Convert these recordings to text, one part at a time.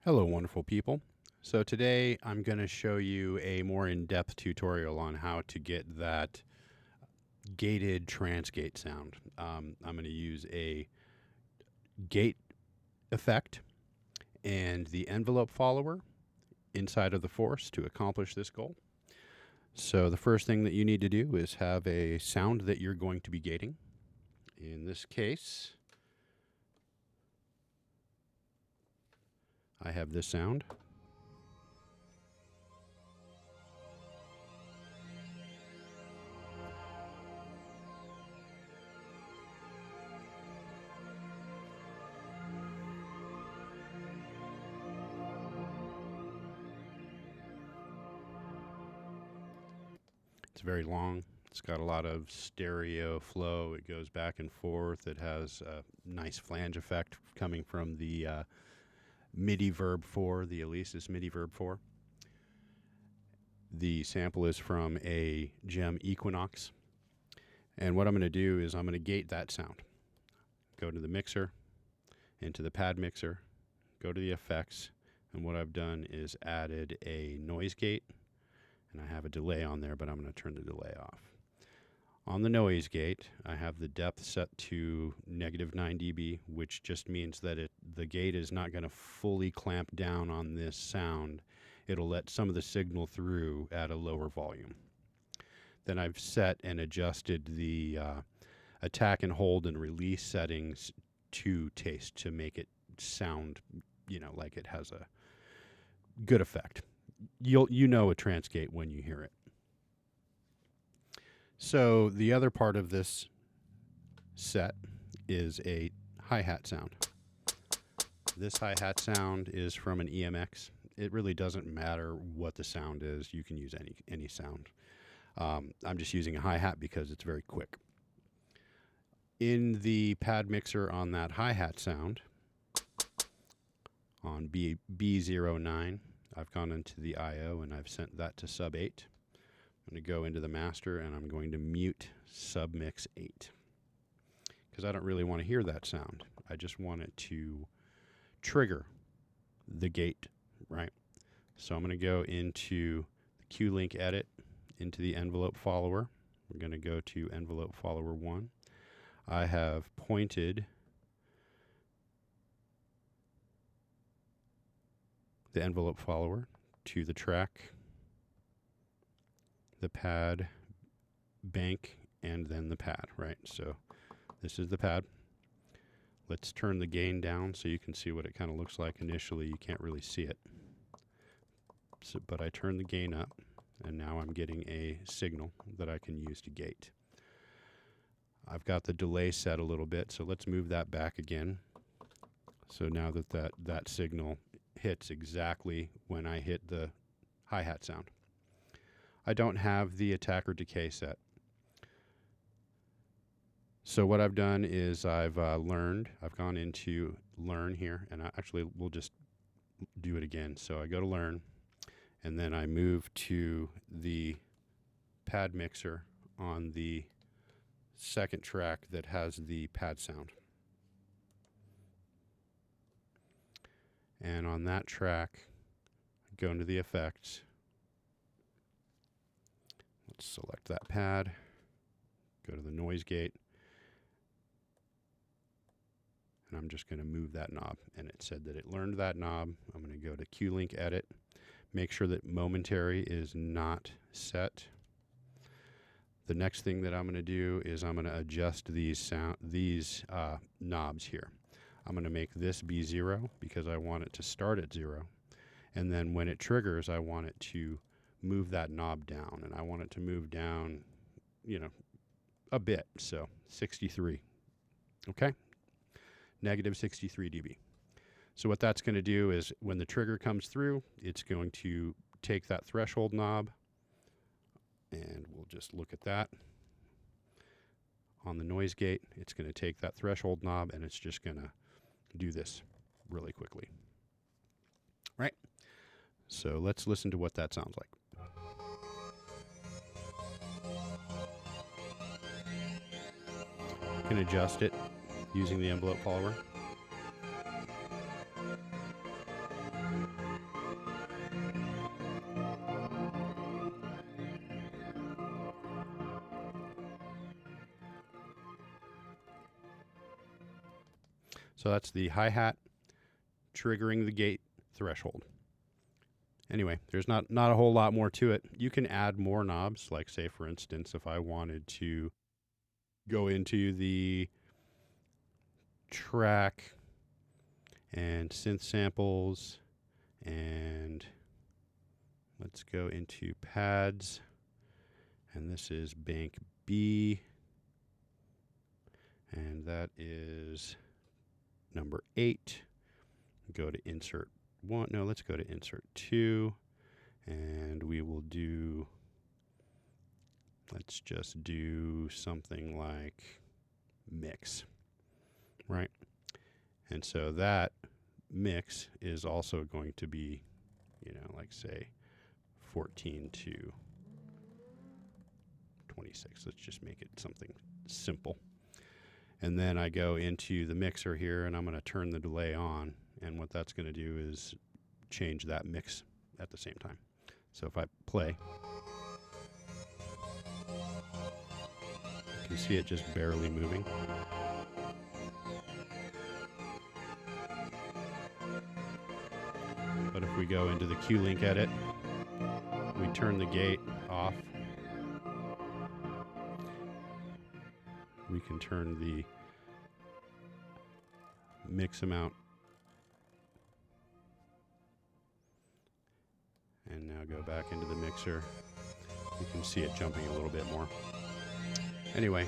Hello, wonderful people. So today I'm going to show you a more in-depth tutorial on how to get that gated trance gate sound. I'm going to use a gate effect and the envelope follower inside of the Force to accomplish this goal. So the first thing that you need to do is have a sound that you're going to be gating. In this case, I have this sound. It's very long. It's got a lot of stereo flow. It goes back and forth. It has a nice flange effect coming from the MIDI Verb 4, the Alesis MIDI Verb 4. The sample is from a Gem Equinox. And what I'm going to do is I'm going to gate that sound. Go to the mixer, into the pad mixer, go to the effects, and what I've done is added a noise gate, and I have a delay on there, but I'm going to turn the delay off. On the noise gate, I have the depth set to -9 dB, which just means that the gate is not going to fully clamp down on this sound. It'll let some of the signal through at a lower volume. Then I've set and adjusted the attack and hold and release settings to taste to make it sound, like it has a good effect. You know a trance gate when you hear it. So the other part of this set is a hi-hat sound. This hi-hat sound is from an EMX. It really doesn't matter what the sound is. You can use any sound. I'm just using a hi-hat because it's very quick. In the pad mixer on that hi-hat sound, on B09, I've gone into the I/O and I've sent that to sub 8. I'm going to go into the master and I'm going to mute submix 8 because I don't really want to hear that sound. I just want it to trigger the gate, right? So I'm going to go into the Q-Link edit, into the envelope follower. We're going to go to envelope follower 1. I have pointed the envelope follower to the track, the pad, bank, and then the pad, right? So this is the pad. Let's turn the gain down so you can see what it kind of looks like. Initially, you can't really see it. But I turn the gain up, and now I'm getting a signal that I can use to gate. I've got the delay set a little bit, so let's move that back again. So now that signal hits exactly when I hit the hi-hat sound. I don't have the attack or decay set. So what I've done is I've gone into learn here, and we'll just do it again. So I go to learn, and then I move to the pad mixer on the second track that has the pad sound. And on that track, I go into the effects. Let's select that pad, go to the noise gate, and I'm just going to move that knob. And it said that it learned that knob. I'm going to go to Q-Link edit, make sure that momentary is not set. The next thing that I'm going to do is I'm going to adjust these knobs here. I'm going to make this be 0 because I want it to start at 0. And then when it triggers, I want it to move that knob down. And I want it to move down, a bit. So 63. Okay? -63 dB. So what that's going to do is when the trigger comes through, it's going to take that threshold knob, and we'll just look at that. On the noise gate, it's going to take that threshold knob, and it's just going to do this really quickly. Right? So let's listen to what that sounds like. You can adjust it using the envelope follower. So that's the hi-hat triggering the gate threshold. Anyway, there's not a whole lot more to it. You can add more knobs, like say for instance, if I wanted to go into the track and synth samples, and let's go into pads, and this is bank B, and that is number 8. Go to insert 1. No, let's go to insert 2, and we will do, let's just do something like mix, right? And so that mix is also going to be, like say 14 to 26. Let's just make it something simple. And then I go into the mixer here, and I'm going to turn the delay on. And what that's going to do is change that mix at the same time. So if I play, you can see it just barely moving. But if we go into the Q-Link edit, we turn the gate off, we can turn the mix amount, and now go back into the mixer. You can see it jumping a little bit more. Anyway,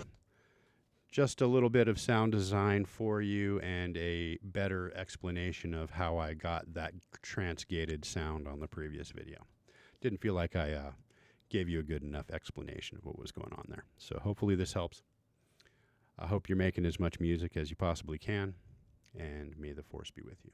just a little bit of sound design for you and a better explanation of how I got that trance-gated sound on the previous video. Didn't feel like I gave you a good enough explanation of what was going on there. So hopefully this helps. I hope you're making as much music as you possibly can, and may the force be with you.